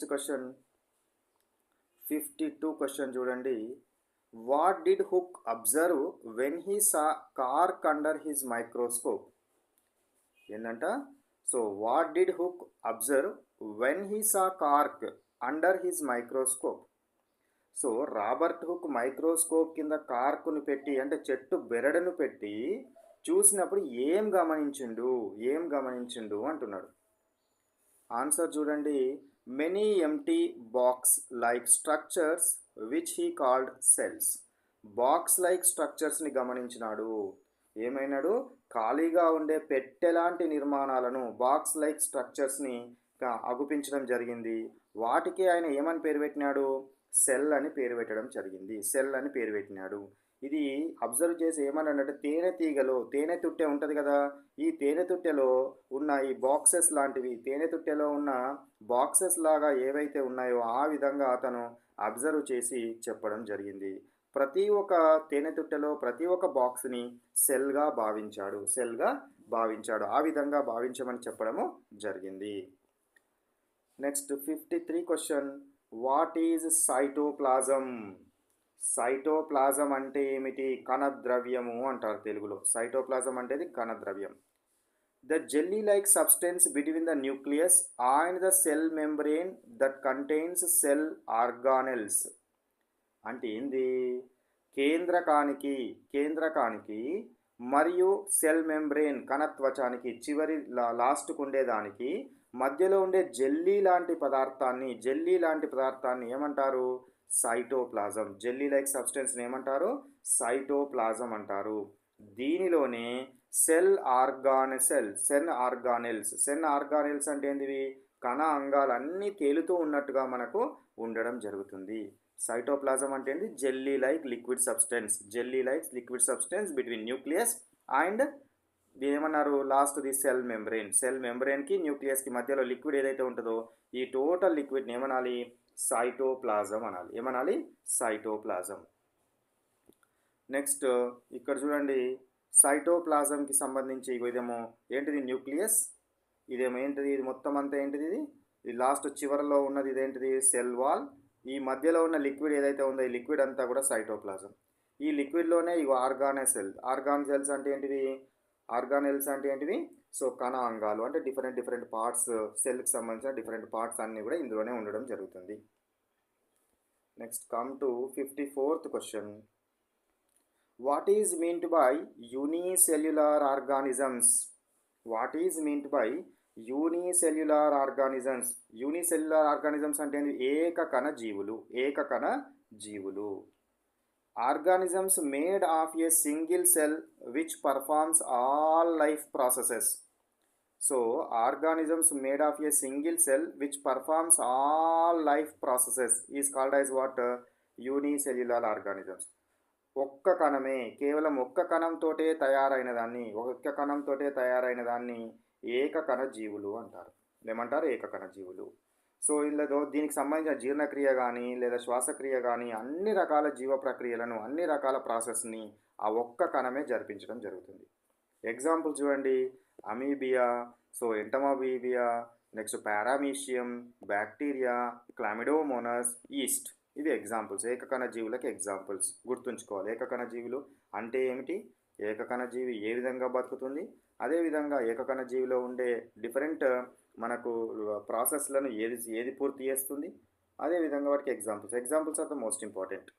Next question 52 question చూడండి. What did Hooke observe when he saw cork under his microscope? ఏంటంట? So what did Hooke observe when he saw cork under his microscope? So Robert Hooke microscope కింద కార్కును పెట్టి అంటే చెట్టు బెరడును పెట్టి చూసినప్పుడు ఏం గమనించిండు అంటున్నాడు. ఆన్సర్ చూడండి. Many empty box like structures which he called cells. Box like స్ట్రక్చర్స్ని గమనించినాడు. ఏమైనాడు? ఖాళీగా ఉండే పెట్టెలాంటి నిర్మాణాలను బాక్స్ లైక్ స్ట్రక్చర్స్ని అగుపించడం జరిగింది. వాటికి ఆయన ఏమని పేరు పెట్టినాడు? సెల్ అని పేరు పెట్టడం జరిగింది. సెల్ అని పేరు పెట్టినాడు. ఇది అబ్జర్వ్ చేసి ఏమన్నాడంటే తేనె తుట్టె ఉంటుంది కదా, ఈ తేనె తుట్టెలో ఉన్న ఈ బాక్సెస్ లాంటివి, తేనె తుట్టెలో ఉన్న బాక్సెస్ లాగా ఏవైతే ఉన్నాయో ఆ విధంగా అతను అబ్జర్వ్ చేసి చెప్పడం జరిగింది. ప్రతి ఒక్క తేనె తుట్టెలో ప్రతి ఒక్క బాక్స్ని సెల్గా భావించాడు. ఆ విధంగా భావించమని చెప్పడము జరిగింది. Next 53 question. What is cytoplasm? Cytoplasm అంటే ఏమిటి? కణద్రవ్యము అంటారు తెలుగులో. సైటోప్లాజం అంటే కణద్రవ్యం. The jelly like substance between the nucleus and the cell membrane that contains cell organelles. అంటే ఏంది? కేంద్రకానికి మరియు సెల్ మెంబ్రెయిన్ కణత్వచానికి చివరి లాస్ట్కు ఉండేదానికి మధ్యలో ఉండే జెల్లీ లాంటి పదార్థాన్ని ఏమంటారు? సైటోప్లాజం. జెల్లీ లైక్ సబ్స్టెన్స్ని ఏమంటారు? సైటోప్లాజం అంటారు. దీనిలోనే సెల్ ఆర్గానెల్స్ అంటే ఏంటివి? కణ అంగాలన్నీ తేలుతూ ఉన్నట్టుగా మనకు ఉండడం జరుగుతుంది. సైటోప్లాజం అంటే ఏంటి? Jelly like liquid substance between nucleus and ఏమన్నారు? లాస్ట్ది సెల్ మెంబ్రెయిన్కి న్యూక్లియస్కి మధ్యలో లిక్విడ్ ఏదైతే ఉంటుందో ఈ టోటల్ లిక్విడ్ని ఏమనాలి? సైటోప్లాజం అనాలి. ఏమనాలి? సైటోప్లాజం. నెక్స్ట్ ఇక్కడ చూడండి. సైటోప్లాజంకి సంబంధించి ఇదేమో ఏంటిది? న్యూక్లియస్. ఇదేమో ఏంటిది? ఇది మొత్తం అంతా ఏంటిది? ఇది లాస్ట్ చివరిలో ఉన్నది ఇదేంటిది? Cell wall. ఈ మధ్యలో ఉన్న లిక్విడ్ ఏదైతే ఉందో ఈ లిక్విడ్ అంతా కూడా సైటోప్లాజం. ఈ లిక్విడ్లోనే ఇవి ఆర్గానెల్స్ అంటే ఏంటివి? సో కణ అంగాలు అంటే డిఫరెంట్ పార్ట్స్, సెల్కి సంబంధించిన డిఫరెంట్ పార్ట్స్ అన్నీ కూడా ఇందులోనే ఉండడం జరుగుతుంది. Next come to 54th question. What is meant by unicellular organisms? Unicellular organisms అంటే ఏకకణ జీవులు. Organisms made of a single cell which performs all life processes. So organisms made of a single cell which performs all life processes is called as what? Unicellular organisms. కేవలం ఒక్క కణంతో తయారైన దాన్ని ఏకకణ జీవులు అంటారు. ఏమంటారు? ఏకకణ జీవులు. సో దీనికి సంబంధించిన జీర్ణక్రియ కానీ లేదా శ్వాసక్రియ కానీ అన్ని రకాల జీవ ప్రక్రియలను, అన్ని రకాల ప్రాసెస్ని ఆ ఒక్క కణమే జరిపించడం జరుగుతుంది. ఎగ్జాంపుల్ చూడండి. Amoeba, so entamoeba, next paramecium, bacteria, chlamydomonas, yeast. ఇవి ఎగ్జాంపుల్స్, ఏకకణ జీవులకి ఎగ్జాంపుల్స్. గుర్తుంచుకోవాలి. ఏకకణ జీవులు అంటే ఏమిటి? ఏకకణ జీవి ఏ విధంగా బతుకుతుంది, అదేవిధంగా ఏకకణ జీవిలో ఉండే డిఫరెంట్ మనకు ప్రాసెస్లను ఏది పూర్తి చేస్తుంది, అదేవిధంగా వాటికి examples are the most important.